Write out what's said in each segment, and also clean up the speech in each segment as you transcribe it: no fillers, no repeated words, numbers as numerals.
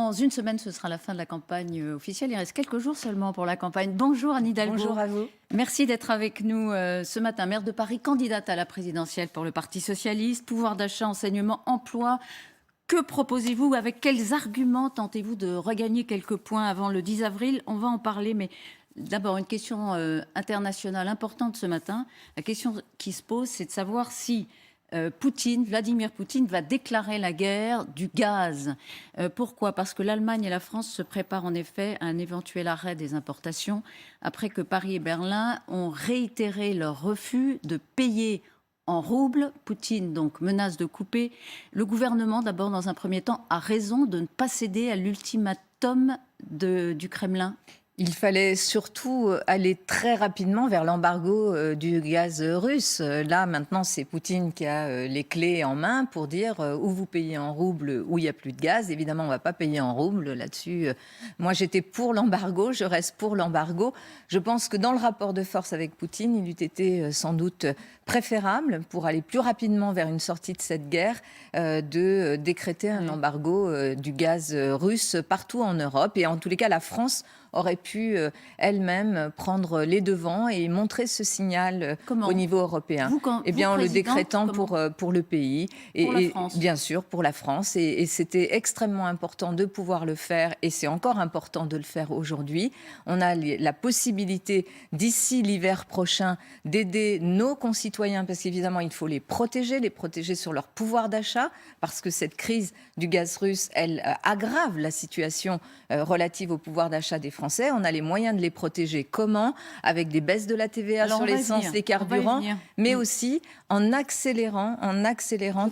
Dans une semaine, ce sera la fin de la campagne officielle. Il reste quelques jours seulement pour la campagne. Bonjour Anne Hidalgo. Bonjour à vous. Merci d'être avec nous ce matin. Maire de Paris, candidate à la présidentielle pour le Parti socialiste. Pouvoir d'achat, enseignement, emploi. Que proposez-vous? Avec quels arguments tentez-vous de regagner quelques points avant le 10 avril? On va en parler, mais d'abord une question internationale importante ce matin. La question qui se pose, c'est de savoir si Vladimir Poutine va déclarer la guerre du gaz. Pourquoi? Parce que l'Allemagne et la France se préparent en effet à un éventuel arrêt des importations après que Paris et Berlin ont réitéré leur refus de payer en roubles. Poutine donc menace de couper. Le gouvernement, d'abord dans un premier temps, a raison de ne pas céder à l'ultimatum du Kremlin. Il fallait surtout aller très rapidement vers l'embargo du gaz russe. Là, maintenant, c'est Poutine qui a les clés en main pour dire où vous payez en roubles, où il n'y a plus de gaz. Évidemment, on ne va pas payer en roubles là-dessus. Moi, j'étais pour l'embargo, je reste pour l'embargo. Je pense que dans le rapport de force avec Poutine, il eût été sans doute préférable, pour aller plus rapidement vers une sortie de cette guerre, de décréter un embargo du gaz russe partout en Europe. Et en tous les cas, la France aurait pu elle-même prendre les devants et montrer ce signal au niveau européen. Eh bien, en le décrétant pour le pays et bien sûr pour la France. Et c'était extrêmement important de pouvoir le faire, et c'est encore important de le faire aujourd'hui. On a la possibilité d'ici l'hiver prochain d'aider nos concitoyens, parce qu'évidemment il faut les protéger sur leur pouvoir d'achat, parce que cette crise du gaz russe, elle aggrave la situation relative au pouvoir d'achat des Français. On a les moyens de les protéger. Comment? Avec des baisses de la TVA sur l'essence, les carburants, mais aussi en accélérant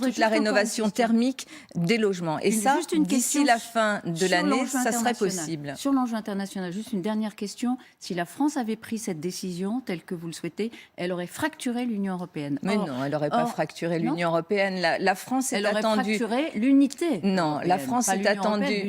toute la rénovation thermique des logements. Et ça, d'ici la fin de l'année, ça serait possible. Sur l'enjeu international, juste une dernière question. Si la France avait pris cette décision telle que vous le souhaitez, elle aurait fracturé l'Union européenne. Mais non, elle n'aurait pas fracturé l'Union européenne. La France est attendue... Elle aurait fracturé l'unité. Non, la France est attendue...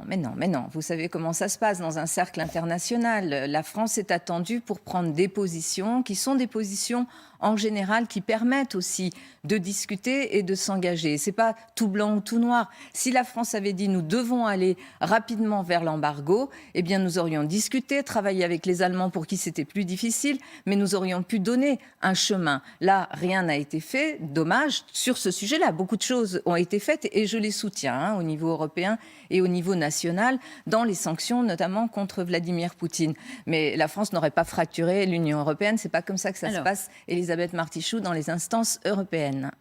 Mais non. Vous savez comment ça se passe dans un cercle international. La France est attendue pour prendre des positions qui sont des positions en général qui permettent aussi de discuter et de s'engager. C'est pas tout blanc ou tout noir. Si la France avait dit nous devons aller rapidement vers l'embargo, eh bien nous aurions discuté, travaillé avec les Allemands pour qui c'était plus difficile, mais nous aurions pu donner un chemin. Là, rien n'a été fait. Dommage. Sur ce sujet-là, beaucoup de choses ont été faites et je les soutiens au niveau européen et au niveau national dans les sanctions, notamment contre Vladimir Poutine. Mais la France n'aurait pas fracturé l'Union européenne. C'est pas comme ça que ça se passe, Elisabeth Martichoux, dans les instances européennes.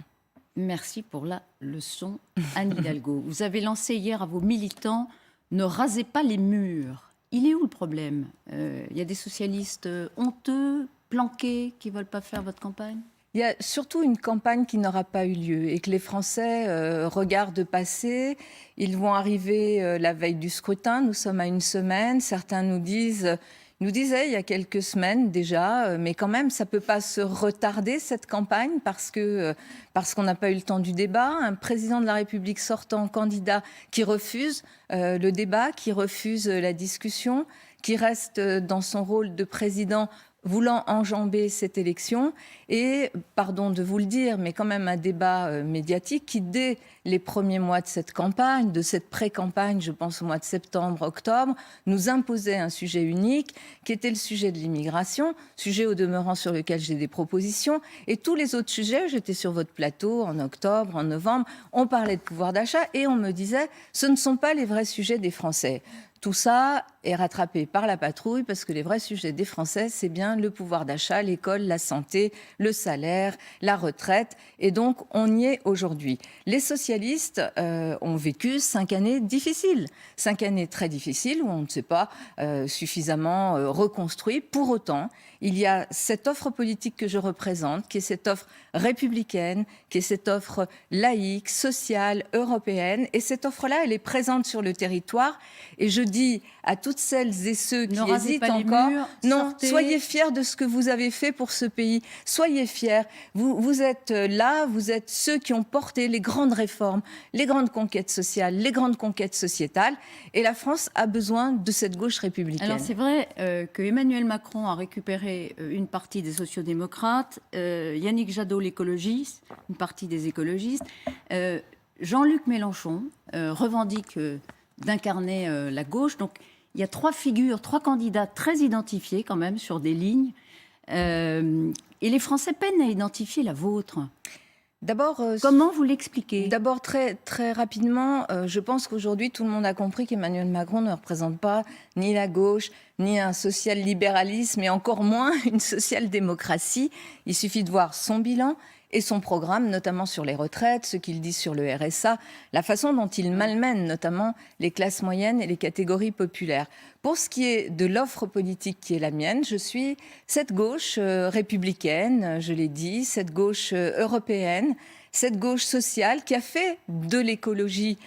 Merci pour la leçon, Anne Hidalgo. Vous avez lancé hier à vos militants « Ne rasez pas les murs ». Il est où le problème? Il y a des socialistes honteux, planqués, qui ne veulent pas faire votre campagne? Il y a surtout une campagne qui n'aura pas eu lieu et que les Français regardent passer. Ils vont arriver la veille du scrutin. Nous sommes à une semaine. Certains nous disaient il y a quelques semaines déjà, mais quand même, ça ne peut pas se retarder, cette campagne, parce qu'on n'a pas eu le temps du débat. Un président de la République sortant, candidat, qui refuse le débat, qui refuse la discussion, qui reste dans son rôle de président voulant enjamber cette élection et, pardon de vous le dire, mais quand même un débat médiatique qui, dès les premiers mois de cette campagne, de cette pré-campagne, je pense au mois de septembre, octobre, nous imposait un sujet unique qui était le sujet de l'immigration, sujet au demeurant sur lequel j'ai des propositions. Et tous les autres sujets, j'étais sur votre plateau en octobre, en novembre, on parlait de pouvoir d'achat et on me disait ce ne sont pas les vrais sujets des Français. Tout ça est rattrapé par la patrouille parce que les vrais sujets des Français, c'est bien le pouvoir d'achat, l'école, la santé, le salaire, la retraite. Et donc, on y est aujourd'hui. Les socialistes ont vécu 5 années difficiles. 5 années très difficiles où on ne s'est pas suffisamment reconstruit. Pour autant, il y a cette offre politique que je représente, qui est cette offre républicaine, qui est cette offre laïque, sociale, européenne. Et cette offre-là, elle est présente sur le territoire. Et je dis à toutes celles et ceux qui hésitent encore, non, soyez fiers de ce que vous avez fait pour ce pays. Soyez fiers. Vous êtes là, vous êtes ceux qui ont porté les grandes réformes, les grandes conquêtes sociales, les grandes conquêtes sociétales. Et la France a besoin de cette gauche républicaine. Alors c'est vrai que Emmanuel Macron a récupéré une partie des sociodémocrates, Yannick Jadot, l'écologiste, une partie des écologistes. Jean-Luc Mélenchon revendique d'incarner la gauche. Donc, il y a 3 figures, 3 candidats très identifiés quand même sur des lignes. Et les Français peinent à identifier la vôtre. D'abord, comment vous l'expliquez? D'abord, très, très rapidement, je pense qu'aujourd'hui, tout le monde a compris qu'Emmanuel Macron ne représente pas ni la gauche, ni un social-libéralisme, et encore moins une social-démocratie. Il suffit de voir son bilan et son programme, notamment sur les retraites, ce qu'il dit sur le RSA, la façon dont il malmène notamment les classes moyennes et les catégories populaires. Pour ce qui est de l'offre politique qui est la mienne, je suis cette gauche républicaine, je l'ai dit, cette gauche européenne, cette gauche sociale qui a fait de l'écologie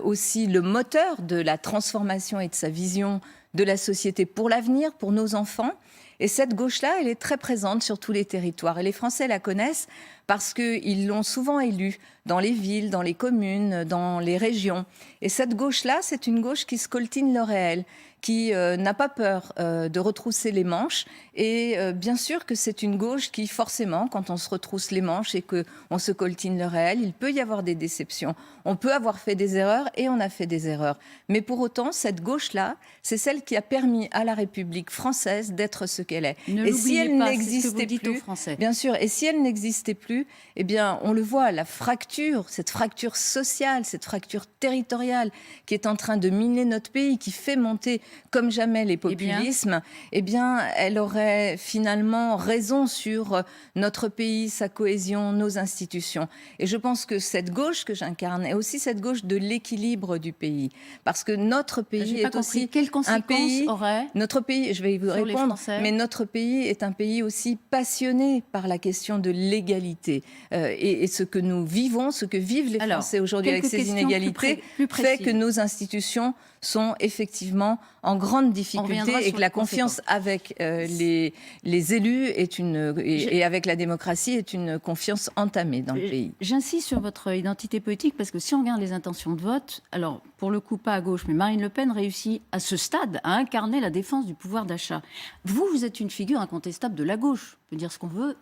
aussi le moteur de la transformation et de sa vision de la société pour l'avenir, pour nos enfants. Et cette gauche-là, elle est très présente sur tous les territoires. Et les Français la connaissent parce qu'ils l'ont souvent élue dans les villes, dans les communes, dans les régions. Et cette gauche-là, c'est une gauche qui scoltine le réel, qui n'a pas peur de retrousser les manches. Et bien sûr que c'est une gauche qui, forcément, quand on se retrousse les manches et qu'on se coltine le réel, il peut y avoir des déceptions. On peut avoir fait des erreurs et on a fait des erreurs. Mais pour autant, cette gauche-là, c'est celle qui a permis à la République française d'être ce qu'elle est. Et si elle n'existait plus, bien sûr, et si elle n'existait plus, eh bien, on le voit, la fracture, cette fracture sociale, cette fracture territoriale qui est en train de miner notre pays, qui fait monter comme jamais les populismes, eh bien, elle aurait finalement raison sur notre pays, sa cohésion, nos institutions. Et je pense que cette gauche que j'incarne est aussi cette gauche de l'équilibre du pays. Parce que notre pays est aussi un pays... Notre pays, je vais vous répondre, mais notre pays est un pays aussi passionné par la question de l'égalité. Et ce que nous vivons, ce que vivent les Français aujourd'hui avec ces inégalités, fait que nos institutions sont effectivement en grande difficulté et que la confiance avec les élus et avec la démocratie est une confiance entamée dans le pays. J'insiste sur votre identité politique parce que si on regarde les intentions de vote, alors pour le coup pas à gauche, mais Marine Le Pen réussit à ce stade à incarner la défense du pouvoir d'achat. Vous êtes une figure incontestable de la gauche. On peut dire ce qu'on veut,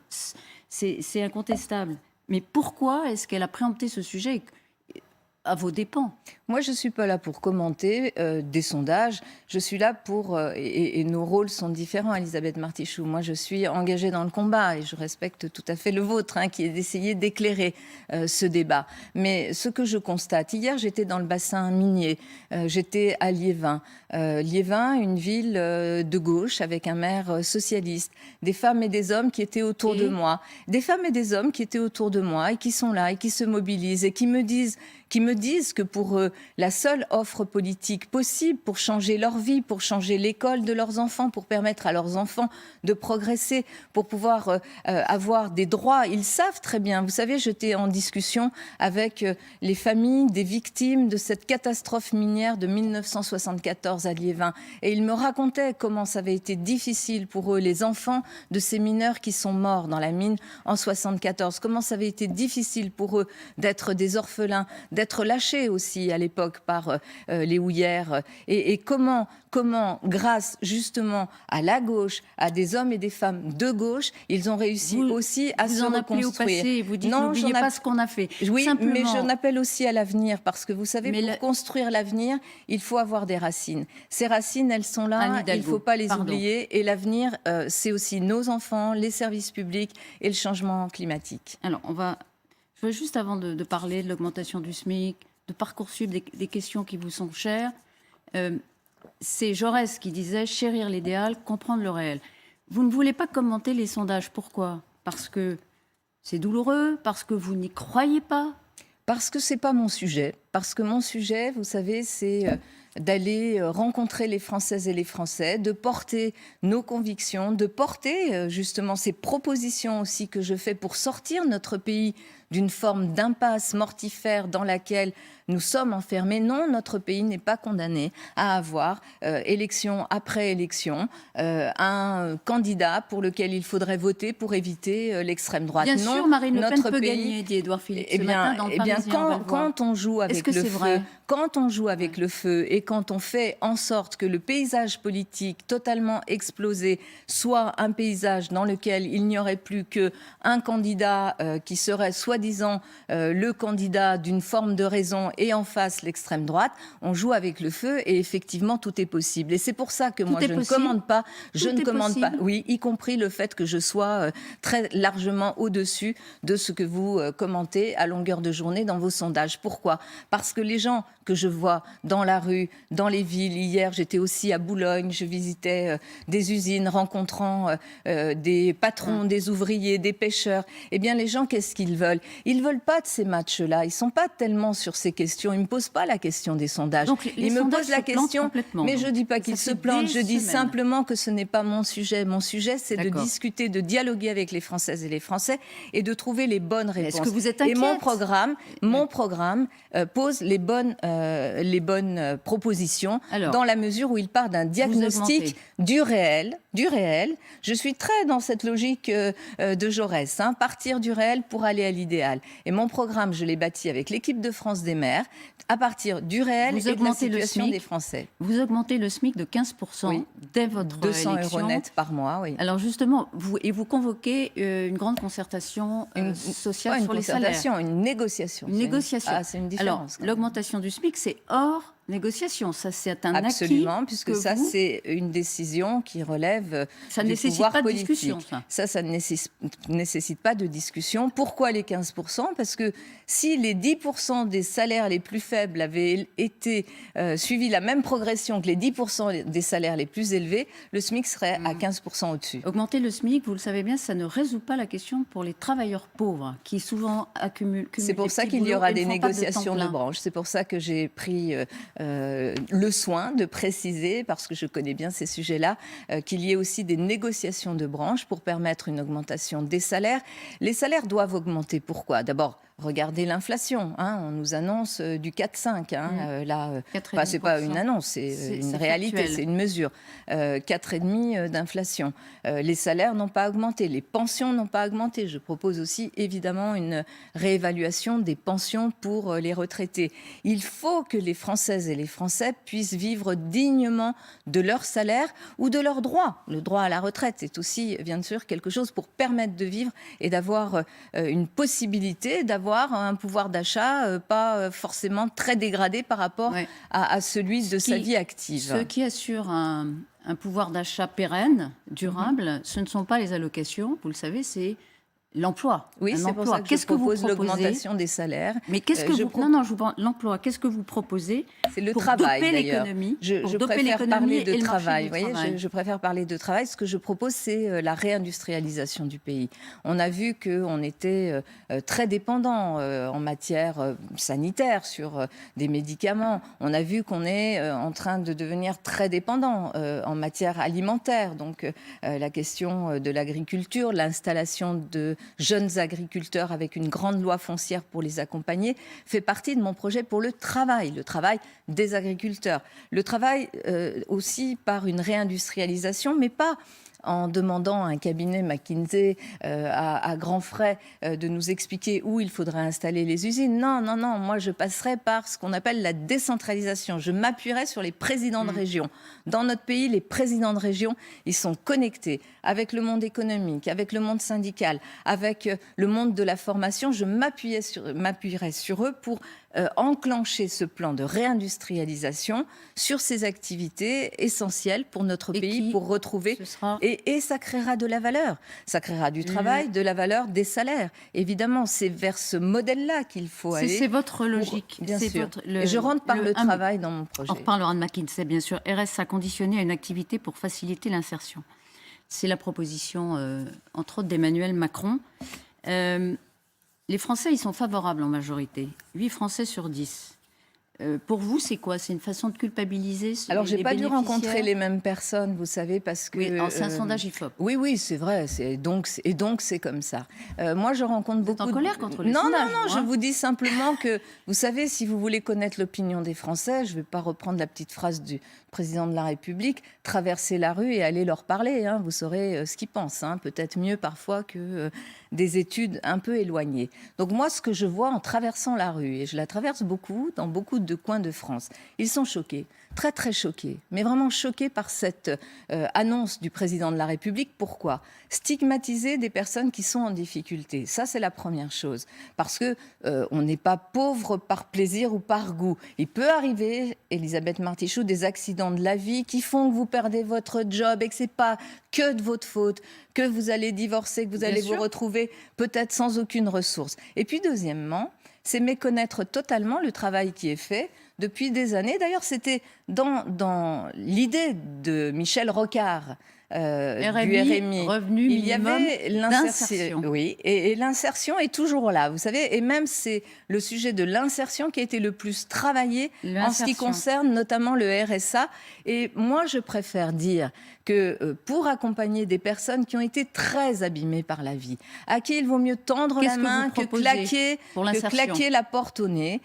c'est incontestable. Mais pourquoi est-ce qu'elle a préempté ce sujet à vos dépens? Moi, je ne suis pas là pour commenter des sondages. Je suis là pour... et nos rôles sont différents, Elisabeth Martichoux. Moi, je suis engagée dans le combat et je respecte tout à fait le vôtre, qui est d'essayer d'éclairer ce débat. Mais ce que je constate... Hier, j'étais dans le bassin minier. J'étais à Liévin. Liévin, une ville de gauche avec un maire socialiste. Des femmes et des hommes qui étaient autour de moi. Des femmes et des hommes qui étaient autour de moi et qui sont là et qui se mobilisent et qui me disent que pour eux, la seule offre politique possible pour changer leur vie, pour changer l'école de leurs enfants, pour permettre à leurs enfants de progresser, pour pouvoir avoir des droits, ils savent très bien. Vous savez, j'étais en discussion avec les familles des victimes de cette catastrophe minière de 1974 à Liévin. Et ils me racontaient comment ça avait été difficile pour eux, les enfants de ces mineurs qui sont morts dans la mine en 74. Comment ça avait été difficile pour eux d'être des orphelins, d'être lâchés aussi à l'époque par les houillères. Et comment, grâce justement à la gauche, à des hommes et des femmes de gauche, ils ont réussi aussi à se reconstruire. Vous en appelez au passé, vous dites n'oubliez pas ce qu'on a fait. Oui, simplement... mais j'en appelle aussi à l'avenir, parce que vous savez, pour construire l'avenir, il faut avoir des racines. Ces racines, elles sont là, il ne faut pas les oublier. Et l'avenir, c'est aussi nos enfants, les services publics et le changement climatique. Alors, je veux juste, avant de parler de l'augmentation du SMIC, de Parcoursup, des questions qui vous sont chères, c'est Jaurès qui disait « chérir l'idéal, comprendre le réel ». Vous ne voulez pas commenter les sondages. Pourquoi? Parce que c'est douloureux? Parce que vous n'y croyez pas? Parce que ce n'est pas mon sujet. Parce que mon sujet, vous savez, c'est d'aller rencontrer les Françaises et les Français, de porter nos convictions, de porter justement ces propositions aussi que je fais pour sortir notre pays d'une forme d'impasse mortifère dans laquelle nous sommes enfermés. Non, notre pays n'est pas condamné à avoir, élection après élection, un candidat pour lequel il faudrait voter pour éviter l'extrême droite. Bien sûr, Marine Le Pen peut gagner, dit Édouard Philippe ce matin dans le Parisien. Quand on joue avec le feu, quand on joue avec le feu et quand on fait en sorte que le paysage politique totalement explosé soit un paysage dans lequel il n'y aurait plus qu'un candidat qui serait soi-disant le candidat d'une forme de raison et en face l'extrême droite, on joue avec le feu et effectivement tout est possible. Et c'est pour ça que moi je ne commande pas, oui, y compris le fait que je sois très largement au-dessus de ce que vous commentez à longueur de journée dans vos sondages. Pourquoi ? Parce que les gens que je vois dans la rue, dans les villes, hier j'étais aussi à Boulogne, je visitais des usines, rencontrant des patrons, des ouvriers, des pêcheurs. Eh bien les gens, qu'est-ce qu'ils veulent ? Ils ne veulent pas de ces matchs-là, ils ne sont pas tellement sur ces questions, ils ne me posent pas la question des sondages. Donc, ils me posent la question, mais je ne dis pas qu'ils se plantent, je dis simplement que ce n'est pas mon sujet. Mon sujet, c'est de discuter, de dialoguer avec les Françaises et les Français et de trouver les bonnes réponses. Est-ce que vous êtes inquiète ? Et mon programme pose les bonnes propositions dans la mesure où il part d'un diagnostic du réel. Je suis très dans cette logique de Jaurès, partir du réel pour aller à l'idéal. Et mon programme, je l'ai bâti avec l'équipe de France des maires, à partir du réel et de la situation des Français. Vous augmentez le SMIC de 15% dès votre 200 élection. € net par mois, oui. Alors justement, vous convoquez une grande concertation sociale sur les salaires. Une négociation. Une négociation. C'est une différence. Alors, l'augmentation du SMIC, c'est hors négociation. Ça, c'est un acquis. Absolument, puisque ça, c'est une décision qui relève du pouvoir politique. Discussion, ça ne nécessite pas de discussion. Pourquoi les 15% ? Parce que si les 10% des salaires les plus faibles avaient été suivi la même progression que les 10% des salaires les plus élevés, le SMIC serait à 15% au-dessus. Augmenter le SMIC, vous le savez bien, ça ne résout pas la question pour les travailleurs pauvres qui souvent accumulent. C'est pour ça qu'il y aura des négociations de branche. C'est pour ça que j'ai pris le soin de préciser, parce que je connais bien ces sujets-là, qu'il y ait aussi des négociations de branche pour permettre une augmentation des salaires. Les salaires doivent augmenter. Pourquoi ? D'abord, regardez l'inflation. On nous annonce du 4,5. C'est pas une annonce, c'est une réalité, factuel. C'est une mesure. 4,5 d'inflation. Les salaires n'ont pas augmenté, les pensions n'ont pas augmenté. Je propose aussi évidemment une réévaluation des pensions pour les retraités. Il faut que les Françaises et les Français puissent vivre dignement de leur salaire ou de leurs droits. Le droit à la retraite est aussi, bien sûr, quelque chose pour permettre de vivre et d'avoir une possibilité d'avoir un pouvoir d'achat pas forcément très dégradé par rapport à celui de sa vie active. Ce qui assure un pouvoir d'achat pérenne, durable, ce ne sont pas les allocations, vous le savez, c'est l'emploi. Oui, c'est pour ça que je propose l'augmentation des salaires. Mais qu'est-ce que l'emploi, qu'est-ce que vous proposez ? C'est le travail, doper d'ailleurs. l'économie. Je préfère parler de travail. Je préfère parler de travail. Ce que je propose, c'est la réindustrialisation du pays. On a vu qu'on était très dépendant en matière sanitaire sur des médicaments. On a vu qu'on est en train de devenir très dépendant en matière alimentaire. Donc, la question de l'agriculture, l'installation de jeunes agriculteurs avec une grande loi foncière pour les accompagner, fait partie de mon projet pour le travail des agriculteurs. Le travail aussi par une réindustrialisation, mais pas en demandant à un cabinet McKinsey à grands frais de nous expliquer où il faudrait installer les usines. Non, moi je passerai par ce qu'on appelle la décentralisation. Je m'appuierai sur les présidents de région. Dans notre pays, les présidents de région, ils sont connectés avec le monde économique, avec le monde syndical, avec le monde de la formation. Je m'appuierai sur eux pour enclencher ce plan de réindustrialisation sur ces activités essentielles pour notre pays, pour retrouver... Et ça créera de la valeur. Ça créera du travail, de la valeur, des salaires. Évidemment, c'est vers ce modèle-là qu'il faut aller. C'est votre logique. Bien sûr. Et je rentre par le travail dans mon projet. On reparlera de McKinsey, bien sûr. RS a conditionné à une activité pour faciliter l'insertion. C'est la proposition, entre autres, d'Emmanuel Macron. Les Français, ils sont favorables en majorité. 8 Français sur 10. Pour vous, c'est quoi ? C'est une façon de culpabiliser Alors, je n'ai pas dû rencontrer les mêmes personnes, vous savez, parce que... Oui, c'est un sondage IFOP. Oui, c'est vrai. Donc, c'est comme ça. Moi, je rencontre beaucoup... Vous êtes en colère contre les sondages. Non, je vous dis simplement que, vous savez, si vous voulez connaître l'opinion des Français, je ne vais pas reprendre la petite phrase du président de la République, traverser la rue et aller leur parler. Vous saurez ce qu'ils pensent. Peut-être mieux parfois que des études un peu éloignées. Donc moi, ce que je vois en traversant la rue, et je la traverse beaucoup, dans beaucoup de coins de France. Ils sont choqués, très très choqués, mais vraiment choqués par cette annonce du président de la République. Pourquoi ? Stigmatiser des personnes qui sont en difficulté. Ça, c'est la première chose. Parce que on n'est pas pauvre par plaisir ou par goût. Il peut arriver, Elisabeth Martichoux, des accidents de la vie qui font que vous perdez votre job et que c'est pas que de votre faute, que vous allez divorcer, que vous allez vous retrouver peut-être sans aucune ressource. Et puis deuxièmement, c'est méconnaître totalement le travail qui est fait depuis des années. D'ailleurs, c'était dans l'idée de Michel Rocard, du RMI, revenu il y minimum avait l'insertion. Oui, et l'insertion est toujours là, vous savez, et même c'est le sujet de l'insertion qui a été le plus travaillé en ce qui concerne notamment le RSA. Et moi, je préfère dire que pour accompagner des personnes qui ont été très abîmées par la vie, à qui il vaut mieux tendre la main que claquer la porte au nez,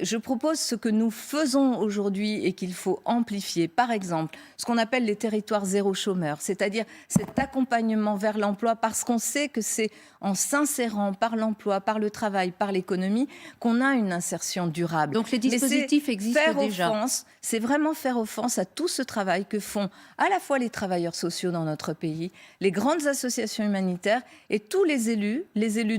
je propose ce que nous faisons aujourd'hui et qu'il faut amplifier. Par exemple, ce qu'on appelle les territoires zéro chômeur, c'est-à-dire cet accompagnement vers l'emploi, parce qu'on sait que c'est en s'insérant par l'emploi, par le travail, par l'économie, qu'on a une insertion durable. Donc les dispositifs existent déjà. C'est vraiment faire offense à tout ce travail que font à la fois les travailleurs sociaux dans notre pays, les grandes associations humanitaires et tous les élus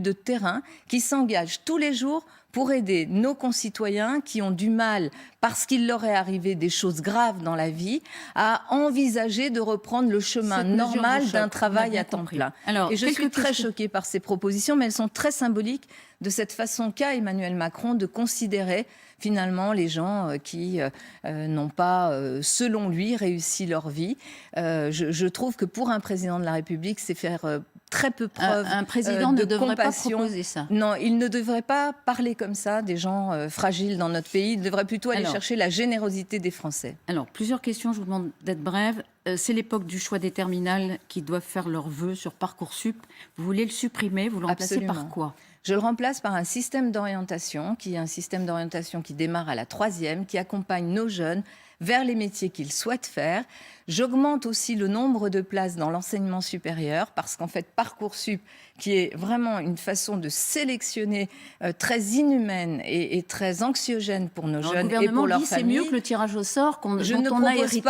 de terrain qui s'engagent tous les jours pour aider nos concitoyens qui ont du mal, parce qu'il leur est arrivé des choses graves dans la vie, à envisager de reprendre le chemin normal d'un travail à temps plein. Et je suis très choquée par ces propositions, mais elles sont très symboliques de cette façon qu'a Emmanuel Macron de considérer finalement les gens qui n'ont pas, selon lui, réussi leur vie. Je trouve que pour un président de la République, c'est faire très peu preuve un président de ne devrait compassion. pas proposer ça. Non, il ne devrait pas parler comme ça des gens fragiles dans notre pays. Il devrait plutôt aller chercher la générosité des Français. Alors, plusieurs questions, je vous demande d'être brève. C'est l'époque du choix des terminales qui doivent faire leurs vœux sur Parcoursup. Vous voulez le supprimer, vous le remplacez par quoi ? Je le remplace par un système d'orientation qui est un système d'orientation qui démarre à la 3e, qui accompagne nos jeunes vers les métiers qu'ils souhaitent faire. J'augmente aussi le nombre de places dans l'enseignement supérieur parce qu'en fait, Parcoursup, qui est vraiment une façon de sélectionner très inhumaine et très anxiogène pour nos jeunes et pour leurs familles. C'est mieux que le tirage au sort dont on a hérité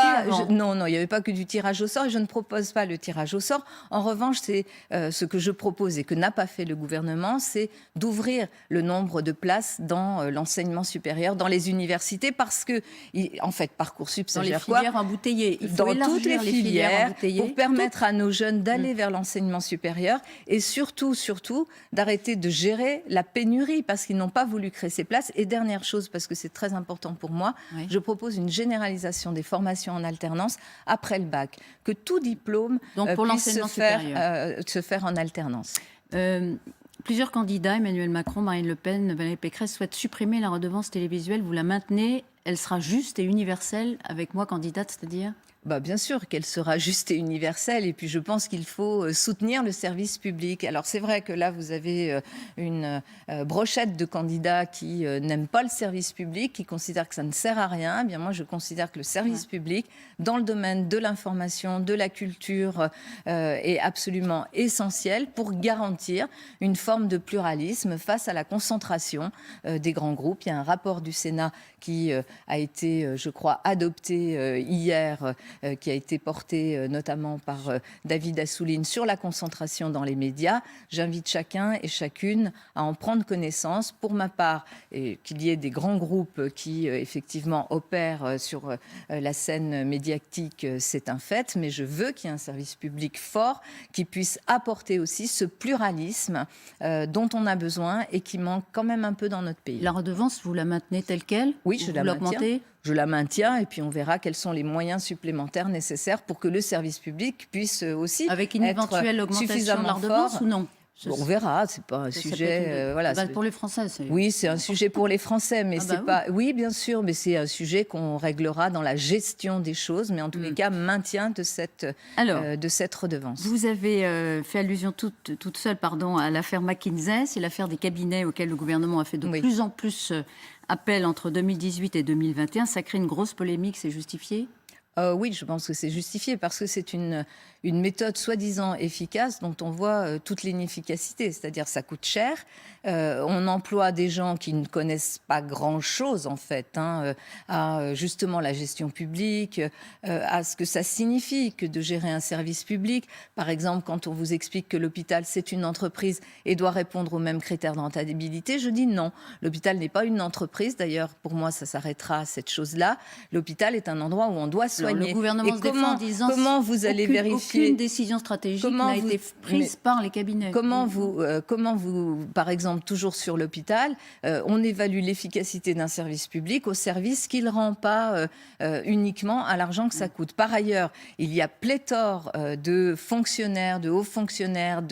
Non, il n'y avait pas que du tirage au sort et je ne propose pas le tirage au sort. En revanche, c'est ce que je propose et que n'a pas fait le gouvernement, c'est d'ouvrir le nombre de places dans l'enseignement supérieur, dans les universités, parce que, en fait, Parcoursup, ça gère quoi ? Dans les filières embouteillées. Dans toutes les filières, pour permettre à nos jeunes d'aller vers l'enseignement supérieur et surtout, d'arrêter de gérer la pénurie parce qu'ils n'ont pas voulu créer ces places. Et dernière chose, parce que c'est très important pour moi, je propose une généralisation des formations en alternance après le bac, que tout diplôme puisse se faire en alternance. Plusieurs candidats, Emmanuel Macron, Marine Le Pen, Valérie Pécresse, souhaitent supprimer la redevance télévisuelle. Vous la maintenez ? Elle sera juste et universelle avec moi candidate, c'est-à-dire ? Bien sûr qu'elle sera juste et universelle et puis je pense qu'il faut soutenir le service public. Alors c'est vrai que là vous avez une brochette de candidats qui n'aiment pas le service public, qui considèrent que ça ne sert à rien. Eh bien moi je considère que le service public dans le domaine de l'information, de la culture est absolument essentiel pour garantir une forme de pluralisme face à la concentration des grands groupes. Il y a un rapport du Sénat qui a été, je crois, adopté hier, qui a été porté notamment par David Assouline sur la concentration dans les médias. J'invite chacun et chacune à en prendre connaissance. Pour ma part, qu'il y ait des grands groupes qui effectivement opèrent sur la scène médiatique, c'est un fait, mais je veux qu'il y ait un service public fort qui puisse apporter aussi ce pluralisme dont on a besoin et qui manque quand même un peu dans notre pays. La redevance, vous la maintenez telle qu'elle ? Oui, je la maintiens. Je la maintiens et puis on verra quels sont les moyens supplémentaires nécessaires pour que le service public puisse aussi avec une éventuelle augmentation de la redevance ou non ? On verra, c'est pas un sujet. Pour les Français, oui, c'est un sujet pour les Français, mais c'est pas. Oui, bien sûr, mais c'est un sujet qu'on réglera dans la gestion des choses, mais en tous les cas, maintien de cette redevance. Vous avez fait allusion toute seule, à l'affaire McKinsey, c'est l'affaire des cabinets auxquels le gouvernement a fait de plus en plus appel entre 2018 et 2021. Ça crée une grosse polémique, c'est justifié ? Oui, je pense que c'est justifié parce que c'est une méthode soi-disant efficace dont on voit toute l'inefficacité. C'est-à-dire ça coûte cher, on emploie des gens qui ne connaissent pas grand-chose en fait à justement la gestion publique, à ce que ça signifie que de gérer un service public. Par exemple, quand on vous explique que l'hôpital c'est une entreprise et doit répondre aux mêmes critères de rentabilité, je dis non. L'hôpital n'est pas une entreprise. D'ailleurs, pour moi, ça s'arrêtera à cette chose-là. L'hôpital est un endroit où on doit soigner. Alors, le gouvernement se défend en disant comment vous allez vérifier aucune décision stratégique n'a été prise par les cabinets. Comment vous, par exemple, toujours sur l'hôpital, on évalue l'efficacité d'un service public au service qu'il ne rend pas uniquement à l'argent que ça coûte. Par ailleurs, il y a pléthore de fonctionnaires, de hauts fonctionnaires,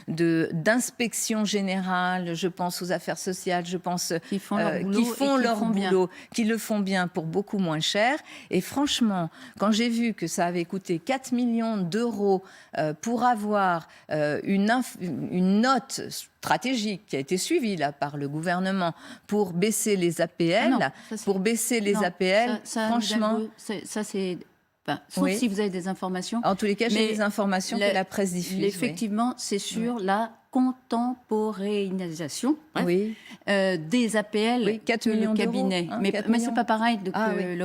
d'inspection générale, je pense aux affaires sociales, je pense qui font leur boulot, qui le font bien pour beaucoup moins cher. Et franchement, quand j'ai vu que ça avait coûté 4 millions d'euros pour avoir une note stratégique qui a été suivie là par le gouvernement pour baisser les APL, franchement, ça c'est sauf si vous avez des informations. En tous les cas, j'ai des informations que la presse diffuse. Effectivement, c'est sur la contemporanéisation des APL 4 que millions le cabinet. Mais c'est pas pareil.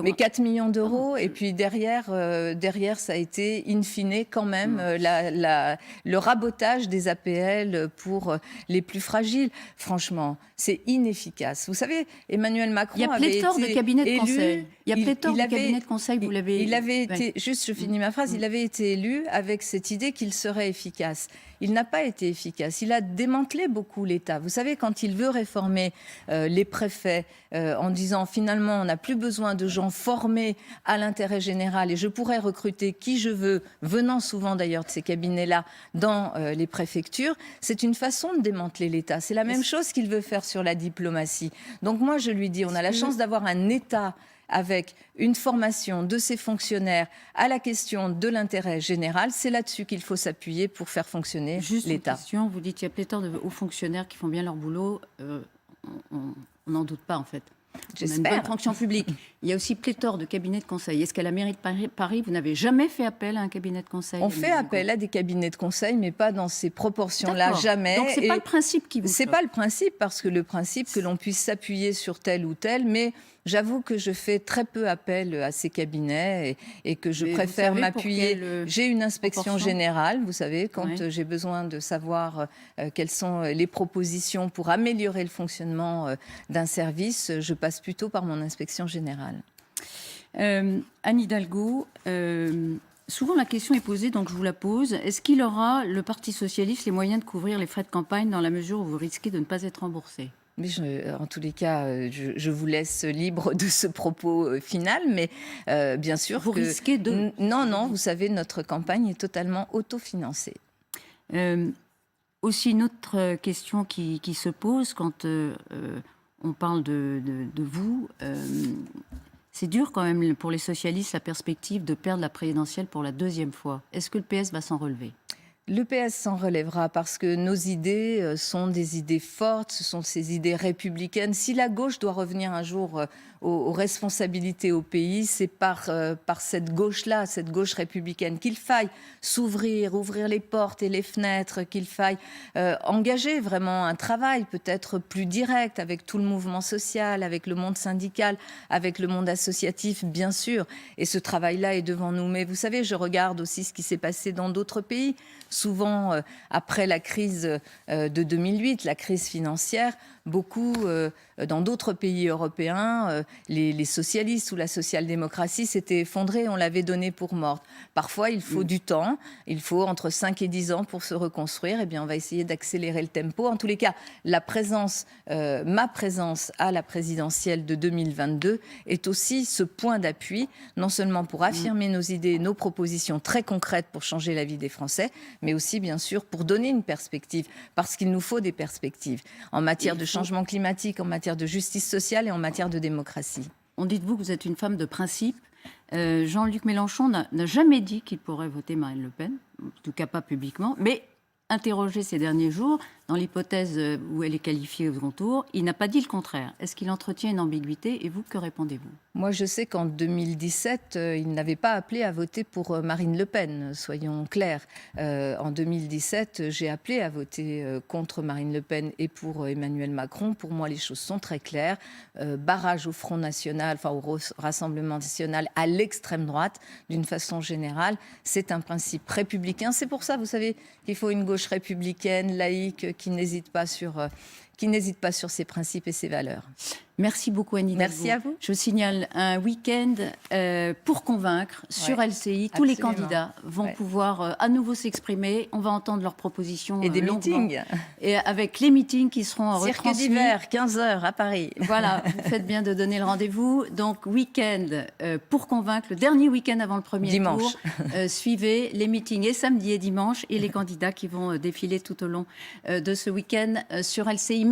Mais 4 millions d'euros, et puis derrière, ça a été, in fine, quand même, le rabotage des APL pour les plus fragiles. Franchement, c'est inefficace. Vous savez, Emmanuel Macron avait été élu... Il y a pléthore de cabinets de conseil. Il y a pléthore de cabinets de conseil, vous l'avez... Il avait été, juste je finis ma phrase, il avait été élu avec cette idée qu'il serait efficace. Il n'a pas été efficace. Il a démantelé beaucoup l'État. Vous savez, quand il veut réformer les préfets en disant finalement on n'a plus besoin de gens formés à l'intérêt général et je pourrais recruter qui je veux, venant souvent d'ailleurs de ces cabinets-là dans les préfectures, c'est une façon de démanteler l'État. C'est la même chose qu'il veut faire sur la diplomatie. Donc moi je lui dis, on a la chance d'avoir un État avec une formation de ses fonctionnaires à la question de l'intérêt général. C'est là-dessus qu'il faut s'appuyer pour faire fonctionner Juste l'État. Une question, vous dites qu'il y a pléthore de hauts fonctionnaires qui font bien leur boulot. On n'en doute pas, en fait. On a une bonne fonction publique. Il y a aussi pléthore de cabinets de conseil. Est-ce qu'à la mairie de Paris, vous n'avez jamais fait appel à un cabinet de conseil? On fait appel à des cabinets de conseil, mais pas dans ces proportions-là, jamais. Donc c'est pas le principe qui vous C'est pas le principe, parce que le principe que l'on puisse s'appuyer sur tel ou tel, mais j'avoue que je fais très peu appel à ces cabinets et que je préfère m'appuyer. J'ai une inspection générale, vous savez, quand j'ai besoin de savoir quelles sont les propositions pour améliorer le fonctionnement d'un service, je passe plutôt par mon inspection générale. Anne Hidalgo, souvent la question est posée, donc je vous la pose. Est-ce qu'il aura, le Parti socialiste, les moyens de couvrir les frais de campagne dans la mesure où vous risquez de ne pas être remboursé? Mais en tous les cas, je vous laisse libre de ce propos final, mais bien sûr vous risquez de... Non, vous savez, notre campagne est totalement autofinancée. Aussi, une autre question qui se pose quand on parle de vous, c'est dur quand même pour les socialistes la perspective de perdre la présidentielle pour la deuxième fois. Est-ce que le PS va s'en relever ? Le PS s'en relèvera parce que nos idées sont des idées fortes, ce sont ces idées républicaines. Si la gauche doit revenir un jour aux responsabilités au pays, c'est par cette gauche-là, cette gauche républicaine, qu'il faille s'ouvrir, ouvrir les portes et les fenêtres, qu'il faille engager vraiment un travail peut-être plus direct avec tout le mouvement social, avec le monde syndical, avec le monde associatif, bien sûr. Et ce travail-là est devant nous. Mais vous savez, je regarde aussi ce qui s'est passé dans d'autres pays. Souvent, après la crise de 2008, la crise financière, beaucoup, dans d'autres pays européens, les socialistes ou la social-démocratie s'étaient effondrés, on l'avait donné pour morte. Parfois, il faut du temps, il faut entre 5 et 10 ans pour se reconstruire. Eh bien, on va essayer d'accélérer le tempo. En tous les cas, ma présence à la présidentielle de 2022 est aussi ce point d'appui, non seulement pour affirmer nos idées, nos propositions très concrètes pour changer la vie des Français, mais aussi, bien sûr, pour donner une perspective, parce qu'il nous faut des perspectives en matière de changement climatique, en matière de justice sociale et en matière de démocratie. On dit de vous que vous êtes une femme de principe. Jean-Luc Mélenchon n'a jamais dit qu'il pourrait voter Marine Le Pen, en tout cas pas publiquement, mais interrogé ces derniers jours, dans l'hypothèse où elle est qualifiée au second tour. Il n'a pas dit le contraire. Est-ce qu'il entretient une ambiguïté? Et vous, que répondez-vous? Moi, je sais qu'en 2017, il n'avait pas appelé à voter pour Marine Le Pen, soyons clairs. En 2017, j'ai appelé à voter contre Marine Le Pen et pour Emmanuel Macron. Pour moi, les choses sont très claires. Barrage au Front National, enfin au Rassemblement National, à l'extrême droite, d'une façon générale. C'est un principe républicain. C'est pour ça, vous savez, qu'il faut une gauche républicaine, laïque, qui n'hésite pas sur ses principes et ses valeurs. Merci beaucoup, Annie Hidalgo. Merci à vous. Je signale un week-end pour convaincre sur LCI. Tous les candidats vont pouvoir à nouveau s'exprimer. On va entendre leurs propositions. Et des longuement. meetings. Et avec les meetings qui seront Cirque retransmis. d'hiver, 15h à Paris. Voilà, vous faites bien de donner le rendez-vous. Donc, week-end pour convaincre, le dernier week-end avant le premier tour. Suivez les meetings et samedi et dimanche et les candidats qui vont défiler tout au long de ce week-end sur LCI.